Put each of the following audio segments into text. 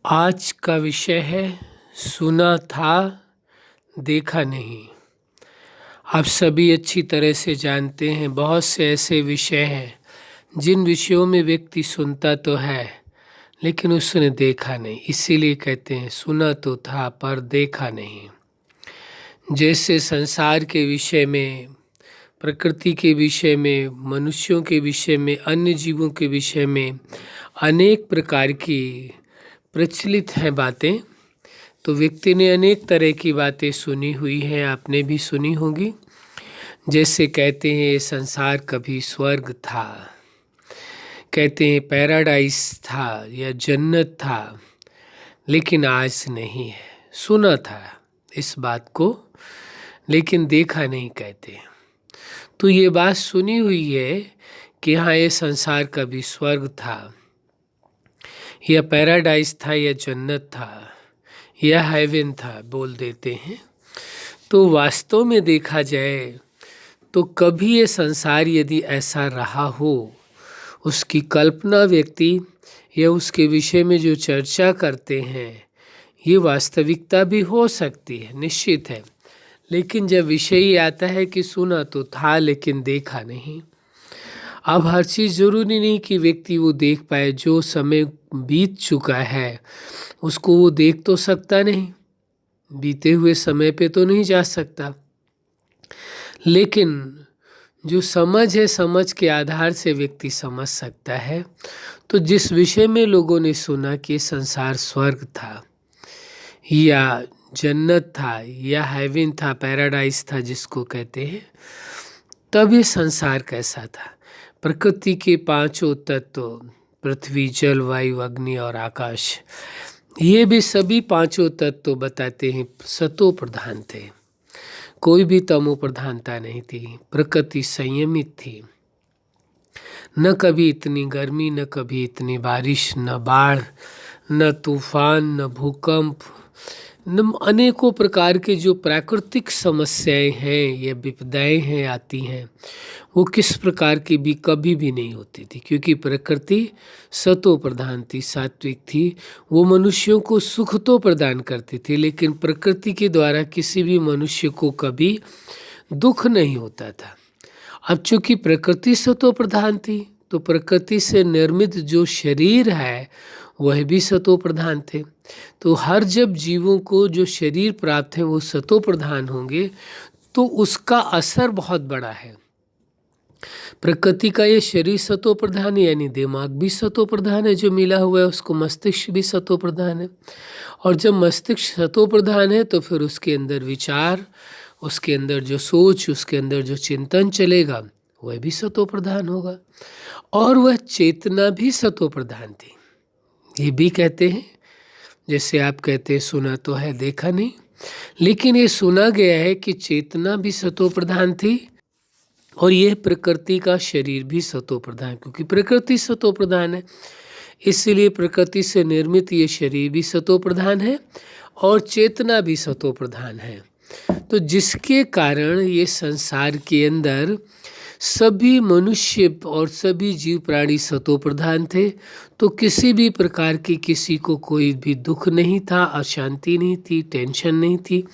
आज का विषय है सुना था देखा नहीं। आप सभी अच्छी तरह से जानते हैं बहुत से ऐसे विषय हैं जिन विषयों में व्यक्ति सुनता तो है लेकिन उसने देखा नहीं, इसीलिए कहते हैं सुना तो था पर देखा नहीं। जैसे संसार के विषय में, प्रकृति के विषय में, मनुष्यों के विषय में, अन्य जीवों के विषय में अनेक प्रकार की प्रचलित हैं बातें। तो व्यक्ति ने अनेक तरह की बातें सुनी हुई हैं, आपने भी सुनी होगी। जैसे कहते हैं ये संसार कभी स्वर्ग था, कहते हैं पैराडाइज था या जन्नत था, लेकिन आज नहीं है। सुना था इस बात को लेकिन देखा नहीं कहते। तो ये बात सुनी हुई है कि हाँ ये संसार कभी स्वर्ग था या पैराडाइज था या जन्नत था या हेवन था, बोल देते हैं। तो वास्तव में देखा जाए तो कभी ये संसार यदि ऐसा रहा हो, उसकी कल्पना व्यक्ति या उसके विषय में जो चर्चा करते हैं ये वास्तविकता भी हो सकती है, निश्चित है। लेकिन जब विषय ही आता है कि सुना तो था लेकिन देखा नहीं, अब हर चीज़ ज़रूरी नहीं कि व्यक्ति वो देख पाए। जो समय बीत चुका है उसको वो देख तो सकता नहीं, बीते हुए समय पे तो नहीं जा सकता, लेकिन जो समझ है, समझ के आधार से व्यक्ति समझ सकता है। तो जिस विषय में लोगों ने सुना कि संसार स्वर्ग था या जन्नत था या हेवन था, पैराडाइज था जिसको कहते हैं, तब ये संसार कैसा था। प्रकृति के पांचों तत्व पृथ्वी, जल, वायु, अग्नि और आकाश, ये भी सभी पांचों तत्व बताते हैं सतो प्रधान थे, कोई भी तमो प्रधानता नहीं थी। प्रकृति संयमित थी, न कभी इतनी गर्मी, न कभी इतनी बारिश, न बाढ़, न तूफान, न भूकंप, न अनेकों प्रकार के जो प्राकृतिक समस्याएं हैं या विपदाएं हैं आती हैं, वो किस प्रकार की भी कभी भी नहीं होती थी, क्योंकि प्रकृति सतो प्रधान थी, सात्विक थी। वो मनुष्यों को सुख तो प्रदान करती थी, लेकिन प्रकृति के द्वारा किसी भी मनुष्य को कभी दुख नहीं होता था। अब चूंकि प्रकृति सतो प्रधान थी तो प्रकृति से निर्मित जो शरीर है वह भी सतो प्रधान थे। तो हर जब जीवों को जो शरीर प्राप्त है वो सतो प्रधान होंगे तो उसका असर बहुत बड़ा है। प्रकृति का ये शरीर सतो प्रधान है, यानी दिमाग भी सतो प्रधान है, जो मिला हुआ है उसको मस्तिष्क भी सतो प्रधान है। और जब मस्तिष्क सतो प्रधान है तो फिर उसके अंदर विचार, उसके अंदर जो सोच, उसके अंदर जो चिंतन चलेगा वह भी सतो प्रधान होगा। और वह चेतना भी सतो प्रधान थी। ये भी कहते हैं, जैसे आप कहते हैं सुना तो है देखा नहीं, लेकिन ये सुना गया है कि चेतना भी सतो प्रधान थी और यह प्रकृति का शरीर भी सतो प्रधान, क्योंकि प्रकृति सतो प्रधान है इसलिए प्रकृति से निर्मित ये शरीर भी सतो प्रधान है और चेतना भी सतो प्रधान है। तो जिसके कारण ये संसार के अंदर सभी मनुष्य और सभी जीव प्राणी सतो प्रधान थे। तो किसी भी प्रकार की किसी को कोई भी दुख नहीं था, अशांति नहीं थी, टेंशन नहीं थी,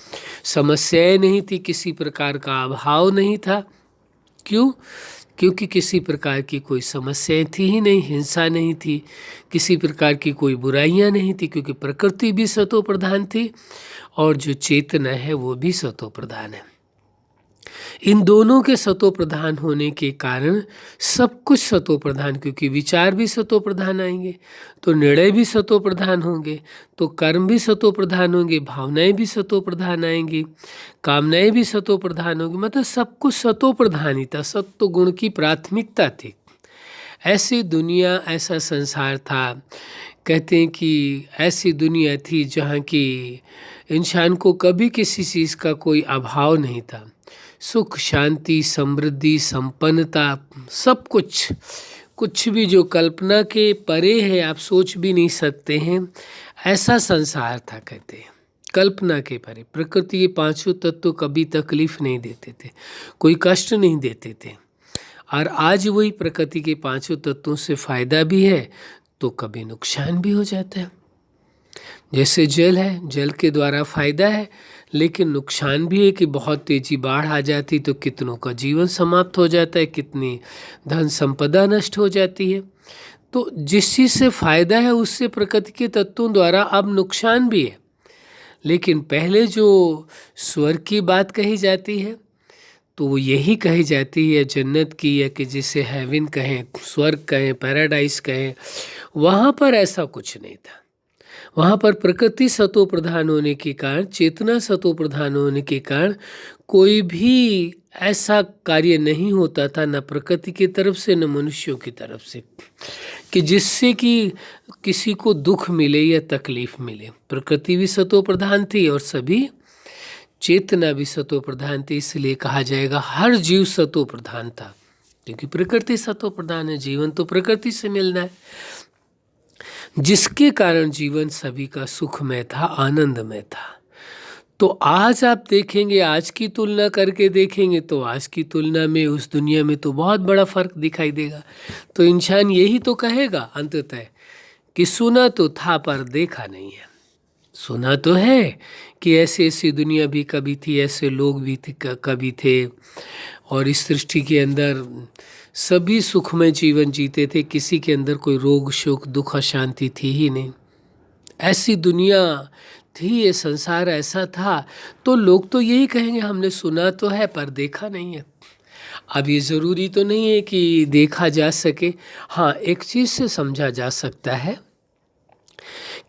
समस्याएं नहीं थी, किसी प्रकार का अभाव नहीं था। क्यों? क्योंकि किसी प्रकार की कोई समस्याएं थी ही नहीं, हिंसा नहीं थी, किसी प्रकार की कोई बुराइयां नहीं थी, क्योंकि प्रकृति भी सतो प्रधान थी और जो चेतना है वो भी सतो प्रधान है। इन दोनों के सतो प्रधान होने के कारण सब कुछ सतो प्रधान, क्योंकि विचार भी सतो प्रधान आएंगे तो निर्णय भी सतो प्रधान होंगे, तो कर्म भी सतो प्रधान होंगे, भावनाएं भी सतो प्रधान आएंगी, कामनाएं भी सतो प्रधान होंगी। मतलब सब कुछ सतो प्रधान ही था, सत्व गुण की प्राथमिकता थी। ऐसी दुनिया, ऐसा संसार था। कहते हैं कि ऐसी दुनिया थी जहाँ की इंसान को कभी किसी चीज़ का कोई अभाव नहीं था। सुख, शांति, समृद्धि, संपन्नता, सब कुछ, कुछ भी जो कल्पना के परे है, आप सोच भी नहीं सकते हैं, ऐसा संसार था। कहते हैं कल्पना के परे। प्रकृति के पांचों तत्व कभी तकलीफ नहीं देते थे, कोई कष्ट नहीं देते थे। और आज वही प्रकृति के पांचों तत्वों से फायदा भी है तो कभी नुकसान भी हो जाता है। जैसे जल है, जल के द्वारा फायदा है, लेकिन नुकसान भी है कि बहुत तेजी बाढ़ आ जाती तो कितनों का जीवन समाप्त हो जाता है, कितनी धन संपदा नष्ट हो जाती है। तो जिस चीज़ से फायदा है उससे प्रकृति के तत्वों द्वारा अब नुकसान भी है। लेकिन पहले जो स्वर्ग की बात कही जाती है तो वो यही कही जाती है जन्नत की, या कि जिसे हेवन कहें, स्वर्ग कहें, पैराडाइज कहें, वहाँ पर ऐसा कुछ नहीं था। वहाँ पर प्रकृति सतो प्रधान होने के कारण, चेतना सतो प्रधान होने के कारण कोई भी ऐसा कार्य नहीं होता था, न प्रकृति की तरफ से न मनुष्यों की तरफ से, कि जिससे कि किसी को दुख मिले या तकलीफ मिले। प्रकृति भी सतो प्रधान थी और सभी चेतना भी सतो प्रधान थी, इसलिए कहा जाएगा हर जीव सतो प्रधान था, क्योंकि प्रकृति सतो प्रधान है। जीवन तो प्रकृति से मिलना है, जिसके कारण जीवन सभी का सुखमय था, आनंदमय था। तो आज आप देखेंगे, आज की तुलना करके देखेंगे तो आज की तुलना में उस दुनिया में तो बहुत बड़ा फर्क दिखाई देगा। तो इंसान यही तो कहेगा अंततः कि सुना तो था पर देखा नहीं है। सुना तो है कि ऐसी ऐसी दुनिया भी कभी थी, ऐसे लोग भी थे कभी थे, और इस सृष्टि के अंदर सभी सुखमय जीवन जीते थे, किसी के अंदर कोई रोग शोक दुख अशांति थी ही नहीं। ऐसी दुनिया थी, ये संसार ऐसा था। तो लोग तो यही कहेंगे हमने सुना तो है पर देखा नहीं है। अब ये ज़रूरी तो नहीं है कि देखा जा सके। हाँ, एक चीज़ से समझा जा सकता है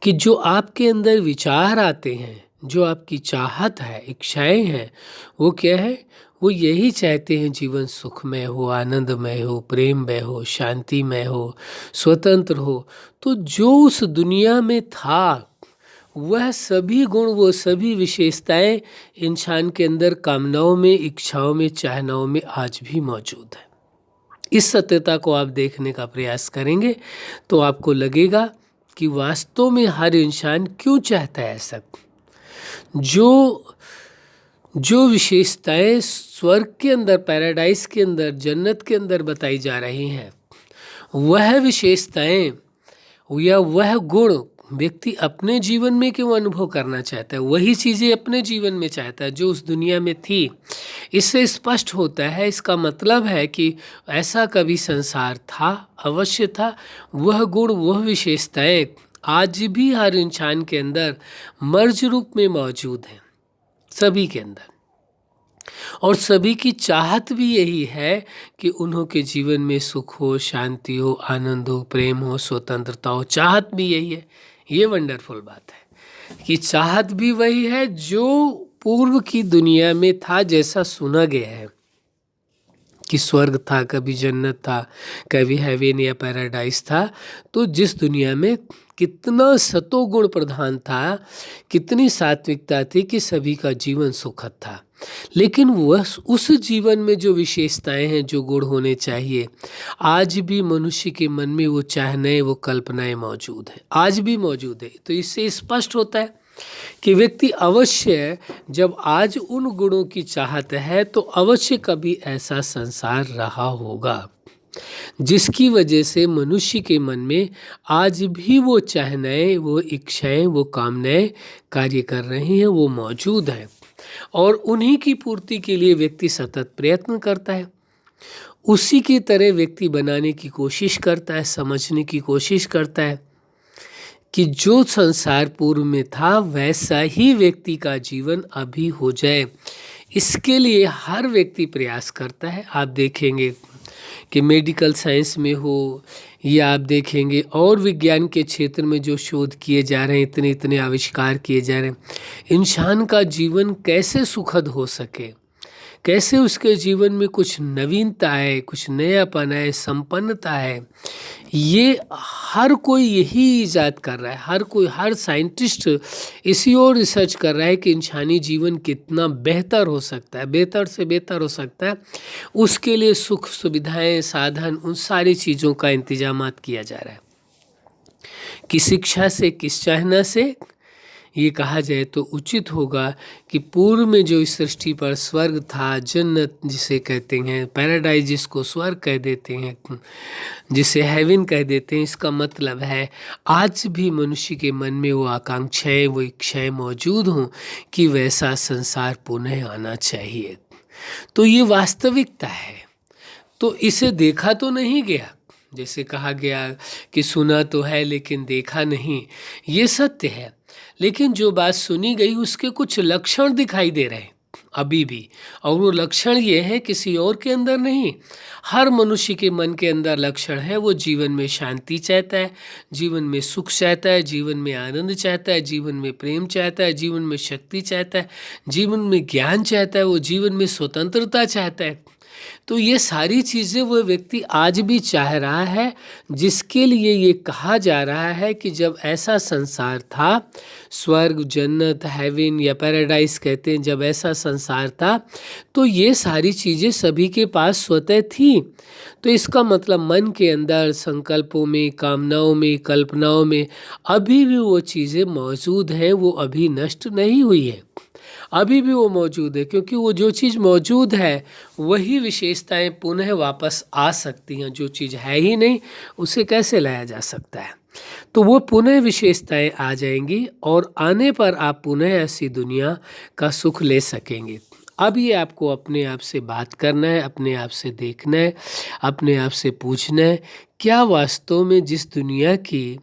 कि जो आपके अंदर विचार आते हैं, जो आपकी चाहत है, इच्छाएं हैं, वो क्या है? वो यही चाहते हैं जीवन सुखमय हो, आनंदमय हो, प्रेममय हो, शांतिमय हो, स्वतंत्र हो। तो जो उस दुनिया में था वह सभी गुण, वो सभी विशेषताएं इंसान के अंदर कामनाओं में, इच्छाओं में, चाहनाओं में आज भी मौजूद है। इस सत्यता को आप देखने का प्रयास करेंगे तो आपको लगेगा कि वास्तव में हर इंसान क्यों चाहता है ऐसा। जो विशेषताएं स्वर्ग के अंदर, पैराडाइज के अंदर, जन्नत के अंदर बताई जा रही हैं, वह विशेषताएं या वह गुण व्यक्ति अपने जीवन में क्यों अनुभव करना चाहता है, वही चीज़ें अपने जीवन में चाहता है जो उस दुनिया में थी। इससे स्पष्ट होता है, इसका मतलब है कि ऐसा कभी संसार था, अवश्य था। वह गुण, वह विशेषताएं आज भी हर इंसान के अंदर मर्ज रूप में मौजूद हैं, सभी के अंदर। और सभी की चाहत भी यही है कि उन्हों के जीवन में सुख हो, शांति हो, आनंद हो, प्रेम हो, स्वतंत्रता हो। चाहत भी यही है। ये वंडरफुल बात है कि चाहत भी वही है जो पूर्व की दुनिया में था, जैसा सुना गया है कि स्वर्ग था, कभी जन्नत था, कभी हेवन या पैराडाइज था। तो जिस दुनिया में कितना सतोगुण प्रधान था, कितनी सात्विकता थी कि सभी का जीवन सुखद था। लेकिन वह उस जीवन में जो विशेषताएं हैं, जो गुण होने चाहिए, आज भी मनुष्य के मन में वो चाहनाएं, वो कल्पनाएं मौजूद हैं, आज भी मौजूद है। तो इससे स्पष्ट होता है कि व्यक्ति अवश्य, जब आज उन गुणों की चाहत है तो अवश्य कभी ऐसा संसार रहा होगा जिसकी वजह से मनुष्य के मन में आज भी वो चाहनाएं, वो इच्छाएं, वो कामनाएं कार्य कर रही हैं, वो मौजूद हैं। और उन्हीं की पूर्ति के लिए व्यक्ति सतत प्रयत्न करता है। उसी की तरह व्यक्ति बनाने की कोशिश करता है, समझने की कोशिश करता है कि जो संसार पूर्व में था वैसा ही व्यक्ति का जीवन अभी हो जाए। इसके लिए हर व्यक्ति प्रयास करता है। आप देखेंगे कि मेडिकल साइंस में हो, या आप देखेंगे और विज्ञान के क्षेत्र में जो शोध किए जा रहे हैं, इतने इतने आविष्कार किए जा रहे हैं, इंसान का जीवन कैसे सुखद हो सके, कैसे उसके जीवन में कुछ नवीनता है, कुछ नयापन है, संपन्नता है। ये हर कोई यही ईजाद कर रहा है, हर कोई, हर साइंटिस्ट इसी और रिसर्च कर रहा है कि इंसानी जीवन कितना बेहतर हो सकता है, बेहतर से बेहतर हो सकता है। उसके लिए सुख सुविधाएं, साधन, उन सारी चीज़ों का इंतजामात किया जा रहा है। कि शिक्षा से, किस चाहना से, ये कहा जाए तो उचित होगा कि पूर्व में जो इस सृष्टि पर स्वर्ग था, जन्नत जिसे कहते हैं, पैराडाइज जिसको स्वर्ग कह देते हैं, जिसे हेवन कह देते हैं, इसका मतलब है आज भी मनुष्य के मन में वो आकांक्षाएं, वो इच्छाएं मौजूद हों कि वैसा संसार पुनः आना चाहिए। तो ये वास्तविकता है। तो इसे देखा तो नहीं गया, जैसे कहा गया कि सुना तो है लेकिन देखा नहीं, ये सत्य है। लेकिन जो बात सुनी गई उसके कुछ लक्षण दिखाई दे रहे हैं अभी भी, और वो लक्षण ये है किसी और के अंदर नहीं, हर मनुष्य के मन के अंदर लक्षण है। वो जीवन में शांति चाहता है, जीवन में सुख चाहता है, जीवन में आनंद चाहता है, जीवन में प्रेम चाहता है, जीवन में शक्ति चाहता है, जीवन में ज्ञान चाहता है, वो जीवन में स्वतंत्रता चाहता है। तो ये सारी चीज़ें वो व्यक्ति आज भी चाह रहा है, जिसके लिए ये कहा जा रहा है कि जब ऐसा संसार था, स्वर्ग, जन्नत, हेवन या पैराडाइज कहते हैं, जब ऐसा संसार था तो ये सारी चीज़ें सभी के पास स्वतः थी। तो इसका मतलब मन के अंदर संकल्पों में, कामनाओं में, कल्पनाओं में अभी भी वो चीज़ें मौजूद हैं, वो अभी नष्ट नहीं हुई है, अभी भी वो मौजूद है। क्योंकि वो जो चीज़ मौजूद है वही विशेषताएं पुनः वापस आ सकती हैं। जो चीज़ है ही नहीं उसे कैसे लाया जा सकता है। तो वो पुनः विशेषताएं आ जाएंगी और आने पर आप पुनः ऐसी दुनिया का सुख ले सकेंगे। अब ये आपको अपने आप से बात करना है, अपने आप से देखना है, अपने आप से पूछना है, क्या वास्तव में जिस दुनिया की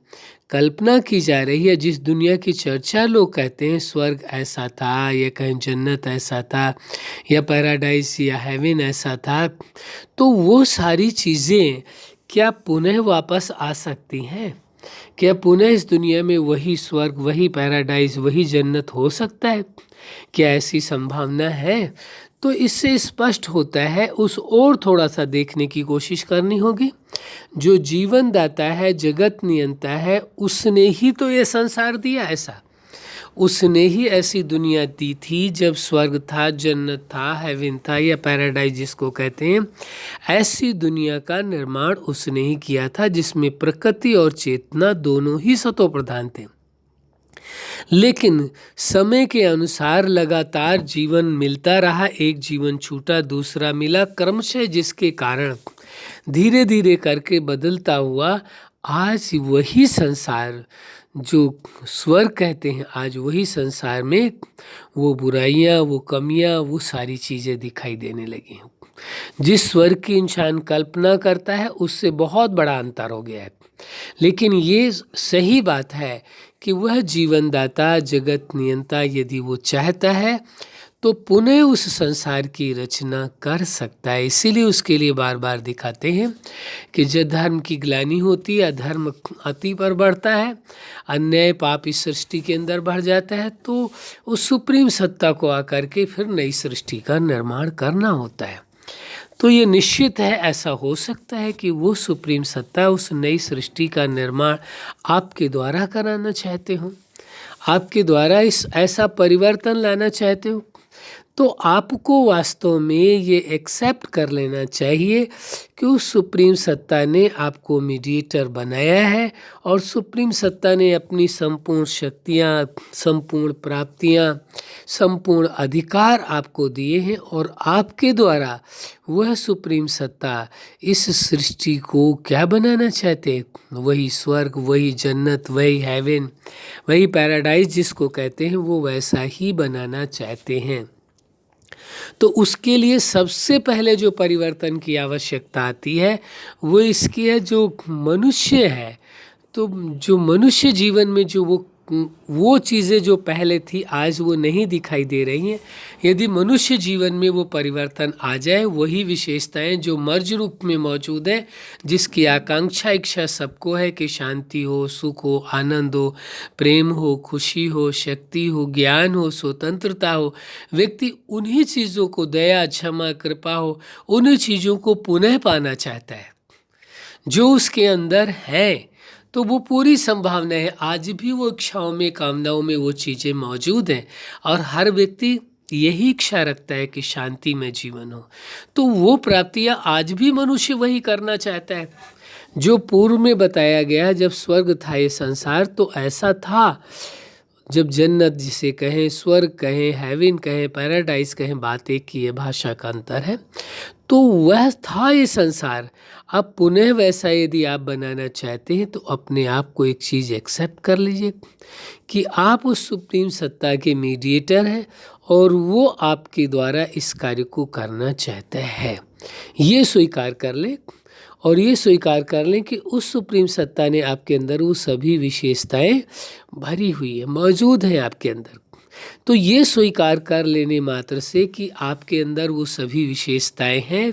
कल्पना की जा रही है, जिस दुनिया की चर्चा लोग कहते हैं, स्वर्ग ऐसा था या कहीं जन्नत ऐसा था या पैराडाइज या हेवन ऐसा था, तो वो सारी चीज़ें क्या पुनः वापस आ सकती हैं? क्या पुनः इस दुनिया में वही स्वर्ग, वही पैराडाइज, वही जन्नत हो सकता है? क्या ऐसी संभावना है? तो इससे स्पष्ट होता है, उस और थोड़ा सा देखने की कोशिश करनी होगी। जो जीवन दाता है, जगत नियंता है, उसने ही तो ये संसार दिया ऐसा, उसने ही ऐसी दुनिया दी थी जब स्वर्ग था, जन्नत था, हेवन था या पैराडाइज जिसको कहते हैं। ऐसी दुनिया का निर्माण उसने ही किया था जिसमें प्रकृति और चेतना दोनों ही सतो प्रधान थे। लेकिन समय के अनुसार लगातार जीवन मिलता रहा, एक जीवन छूटा, दूसरा मिला, क्रमशः, जिसके कारण धीरे धीरे करके बदलता हुआ आज वही संसार जो स्वर्ग कहते हैं, आज वही संसार में वो बुराइयां, वो कमियां, वो सारी चीज़ें दिखाई देने लगी हैं। जिस स्वर्ग की इंसान कल्पना करता है उससे बहुत बड़ा अंतर हो गया है। लेकिन ये सही बात है कि वह जीवनदाता, जगत नियंता यदि वो चाहता है तो पुनः उस संसार की रचना कर सकता है। इसीलिए उसके लिए बार बार दिखाते हैं कि जब धर्म की ग्लानि होती है, अधर्म अति पर बढ़ता है, अन्याय पाप इस सृष्टि के अंदर बढ़ जाता है, तो उस सुप्रीम सत्ता को आकर के फिर नई सृष्टि का निर्माण करना होता है। तो ये निश्चित है, ऐसा हो सकता है कि वो सुप्रीम सत्ता उस नई सृष्टि का निर्माण आपके द्वारा कराना चाहते हो, आपके द्वारा इस ऐसा परिवर्तन लाना चाहते हो। तो आपको वास्तव में ये एक्सेप्ट कर लेना चाहिए कि उस सुप्रीम सत्ता ने आपको मीडिएटर बनाया है और सुप्रीम सत्ता ने अपनी संपूर्ण शक्तियाँ, संपूर्ण प्राप्तियाँ, संपूर्ण अधिकार आपको दिए हैं और आपके द्वारा वह सुप्रीम सत्ता इस सृष्टि को क्या बनाना चाहते हैं? वही स्वर्ग, वही जन्नत, वही हेवन, वही पैराडाइज जिसको कहते हैं, वो वैसा ही बनाना चाहते हैं। तो उसके लिए सबसे पहले जो परिवर्तन की आवश्यकता आती है वो इसकी है, जो मनुष्य है, तो जो मनुष्य जीवन में जो वो चीज़ें जो पहले थी आज वो नहीं दिखाई दे रही हैं। यदि मनुष्य जीवन में वो परिवर्तन आ जाए, वही विशेषताएं जो मर्ज रूप में मौजूद है, जिसकी आकांक्षा, इच्छा सबको है कि शांति हो, सुख हो, आनंद हो, प्रेम हो, खुशी हो, शक्ति हो, ज्ञान हो, स्वतंत्रता हो, व्यक्ति उन्हीं चीज़ों को, दया, क्षमा, कृपा हो, उन्हीं चीज़ों को पुनः पाना चाहता है जो उसके अंदर है। तो वो पूरी संभावना है, आज भी वो इच्छाओं में, कामनाओं में वो चीज़ें मौजूद हैं और हर व्यक्ति यही इच्छा रखता है कि शांति में जीवन हो। तो वो प्राप्तियाँ आज भी मनुष्य वही करना चाहता है जो पूर्व में बताया गया। जब स्वर्ग था ये संसार तो ऐसा था, जब जन्नत जिसे कहें, स्वर्ग कहें, हेवन कहें, पैराडाइज कहें, बात एक ही है, भाषा का अंतर है। तो वह था ये संसार। अब पुनः वैसा यदि आप बनाना चाहते हैं तो अपने आप को एक चीज़ एक्सेप्ट कर लीजिए कि आप उस सुप्रीम सत्ता के मीडिएटर हैं और वो आपके द्वारा इस कार्य को करना चाहते हैं। ये स्वीकार कर लें और ये स्वीकार कर लें कि उस सुप्रीम सत्ता ने आपके अंदर वो सभी विशेषताएं भरी हुई है, मौजूद हैं आपके अंदर। तो ये स्वीकार कर लेने मात्र से कि आपके अंदर वो सभी विशेषताएं हैं,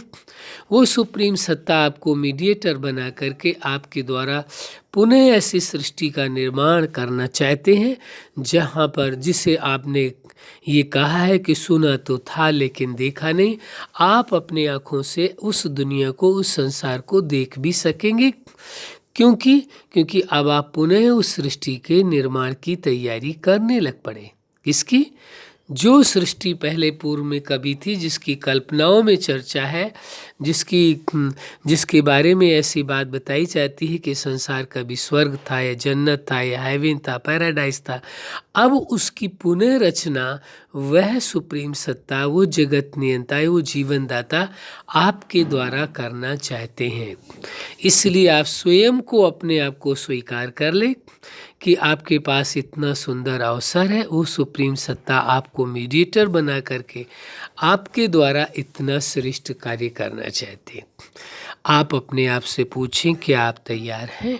वो सुप्रीम सत्ता आपको मीडिएटर बना करके आपके द्वारा पुनः ऐसी सृष्टि का निर्माण करना चाहते हैं जहाँ पर, जिसे आपने ये कहा है कि सुना तो था लेकिन देखा नहीं, आप अपनी आँखों से उस दुनिया को, उस संसार को देख भी सकेंगे। क्योंकि अब आप पुनः उस सृष्टि के निर्माण की तैयारी करने लग पड़े। किसकी? जो सृष्टि पहले पूर्व में कभी थी, जिसकी कल्पनाओं में चर्चा है, जिसके बारे में ऐसी बात बताई जाती है कि संसार कभी स्वर्ग था या जन्नत था या हेवन था, पैराडाइज था। अब उसकी पुनः रचना वह सुप्रीम सत्ता, वो जगत नियंता, वो जीवनदाता आपके द्वारा करना चाहते हैं। इसलिए आप स्वयं को, अपने आप को स्वीकार कर ले कि आपके पास इतना सुंदर अवसर है, वो सुप्रीम सत्ता आपको मीडिएटर बना करके आपके द्वारा इतना श्रेष्ठ कार्य करना चाहते हैं। आप अपने आप से पूछें कि आप तैयार हैं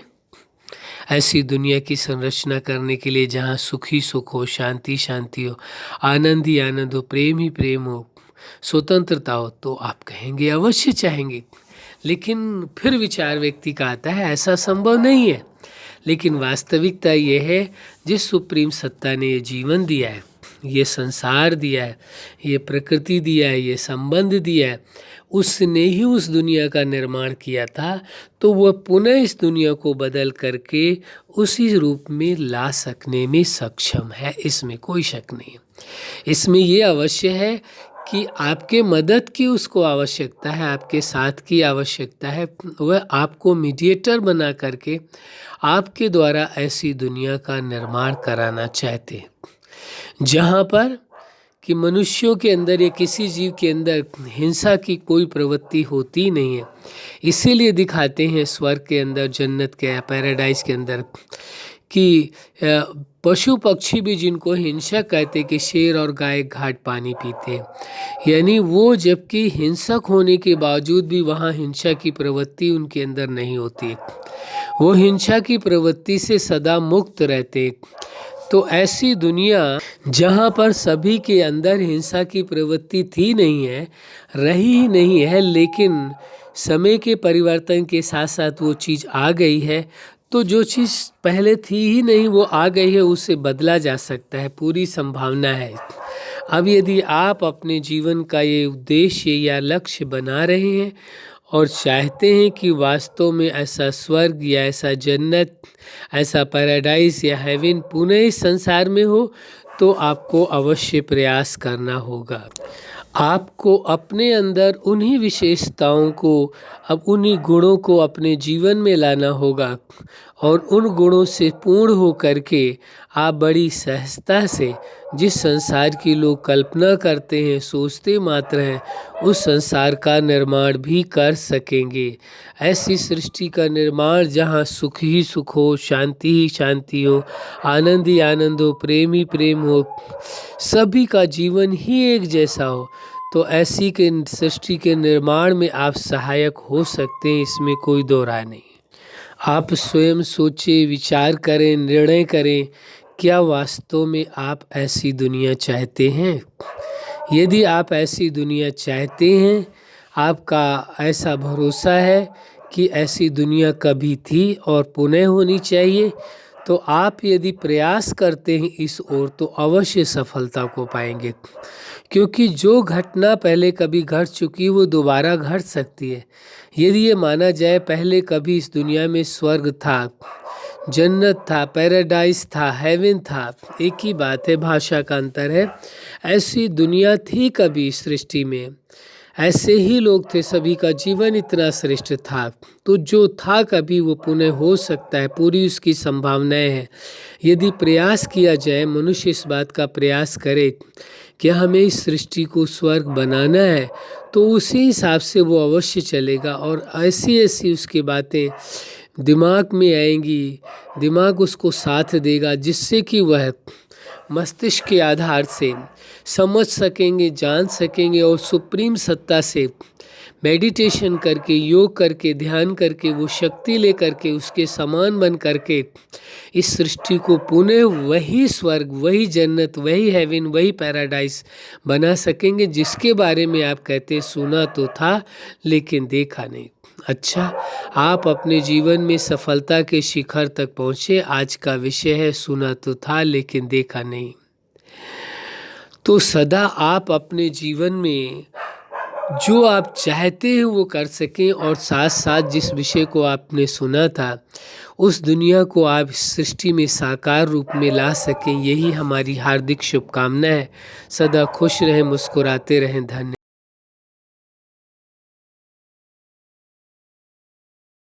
ऐसी दुनिया की संरचना करने के लिए जहाँ सुख ही सुख हो, शांति शांति हो, आनंद ही आनंद हो, प्रेम ही प्रेम हो, स्वतंत्रता हो? तो आप कहेंगे अवश्य चाहेंगे। लेकिन फिर विचार व्यक्ति का आता है ऐसा संभव नहीं है। लेकिन वास्तविकता ये है, जिस सुप्रीम सत्ता ने ये जीवन दिया है, ये संसार दिया है, ये प्रकृति दिया है, ये संबंध दिया है, उसने ही उस दुनिया का निर्माण किया था। तो वह पुनः इस दुनिया को बदल करके उसी रूप में ला सकने में सक्षम है, इसमें कोई शक नहीं है। इसमें ये अवश्य है कि आपके मदद की उसको आवश्यकता है, आपके साथ की आवश्यकता है। वह आपको मीडिएटर बना करके आपके द्वारा ऐसी दुनिया का निर्माण कराना चाहते हैं जहाँ पर कि मनुष्यों के अंदर या किसी जीव के अंदर हिंसा की कोई प्रवृत्ति होती नहीं है। इसीलिए दिखाते हैं स्वर्ग के अंदर, जन्नत के या पैराडाइज के अंदर कि पशु पक्षी भी जिनको हिंसक कहते कि शेर और गाय घाट पानी पीते हैं, यानी वो जबकि हिंसक होने के बावजूद भी वहाँ हिंसा की प्रवृत्ति उनके अंदर नहीं होती, वो हिंसा की प्रवृत्ति से सदा मुक्त रहते। तो ऐसी दुनिया जहाँ पर सभी के अंदर हिंसा की प्रवृत्ति थी नहीं है, रही ही नहीं है, लेकिन समय के परिवर्तन के साथ साथ वो चीज़ आ गई है। तो जो चीज़ पहले थी ही नहीं वो आ गई है, उसे बदला जा सकता है, पूरी संभावना है। अब यदि आप अपने जीवन का ये उद्देश्य या लक्ष्य बना रहे हैं और चाहते हैं कि वास्तव में ऐसा स्वर्ग या ऐसा जन्नत, ऐसा पैराडाइज या हेवन पुनः इस संसार में हो, तो आपको अवश्य प्रयास करना होगा। आपको अपने अंदर उन्हीं विशेषताओं को, अब उन्हीं गुणों को अपने जीवन में लाना होगा और उन गुणों से पूर्ण हो करके आप बड़ी सहजता से जिस संसार की लोग कल्पना करते हैं, सोचते मात्र हैं, उस संसार का निर्माण भी कर सकेंगे। ऐसी सृष्टि का निर्माण जहाँ सुख ही सुख हो, शांति ही शांति हो, आनंद ही आनंद हो, प्रेम ही प्रेम हो, सभी का जीवन ही एक जैसा हो, तो ऐसी के सृष्टि के निर्माण में आप सहायक हो सकते हैं, इसमें कोई दो राय नहीं। आप स्वयं सोचें, विचार करें, निर्णय करें, क्या वास्तव में आप ऐसी दुनिया चाहते हैं? यदि आप ऐसी दुनिया चाहते हैं, आपका ऐसा भरोसा है कि ऐसी दुनिया कभी थी और पुनः होनी चाहिए, तो आप यदि प्रयास करते हैं इस ओर तो अवश्य सफलता को पाएंगे। क्योंकि जो घटना पहले कभी घट चुकी वो दोबारा घट सकती है। यदि ये माना जाए पहले कभी इस दुनिया में स्वर्ग था, जन्नत था, पैराडाइज था, हेवन था, एक ही बात है, भाषा का अंतर है। ऐसी दुनिया थी कभी सृष्टि में, ऐसे ही लोग थे, सभी का जीवन इतना श्रेष्ठ था। तो जो था कभी वो पुनः हो सकता है, पूरी उसकी संभावनाएं हैं। यदि प्रयास किया जाए, मनुष्य इस बात का प्रयास करे कि हमें इस सृष्टि को स्वर्ग बनाना है, तो उसी हिसाब से वो अवश्य चलेगा और ऐसी ऐसी उसकी बातें दिमाग में आएंगी, दिमाग उसको साथ देगा, जिससे कि वह मस्तिष्क के आधार से समझ सकेंगे, जान सकेंगे और सुप्रीम सत्ता से मेडिटेशन करके, योग करके, ध्यान करके, वो शक्ति ले करके, उसके समान बन करके इस सृष्टि को पुनः वही स्वर्ग, वही जन्नत, वही हेवन, वही पैराडाइस बना सकेंगे, जिसके बारे में आप कहते सुना तो था लेकिन देखा नहीं। अच्छा, आप अपने जीवन में सफलता के शिखर तक पहुँचे। आज का विषय है सुना तो था लेकिन देखा नहीं। तो सदा आप अपने जीवन में जो आप चाहते हैं वो कर सकें और साथ साथ जिस विषय को आपने सुना था उस दुनिया को आप सृष्टि में साकार रूप में ला सकें, यही हमारी हार्दिक शुभकामना है। सदा खुश रहें, मुस्कुराते रहें। धन्यवाद।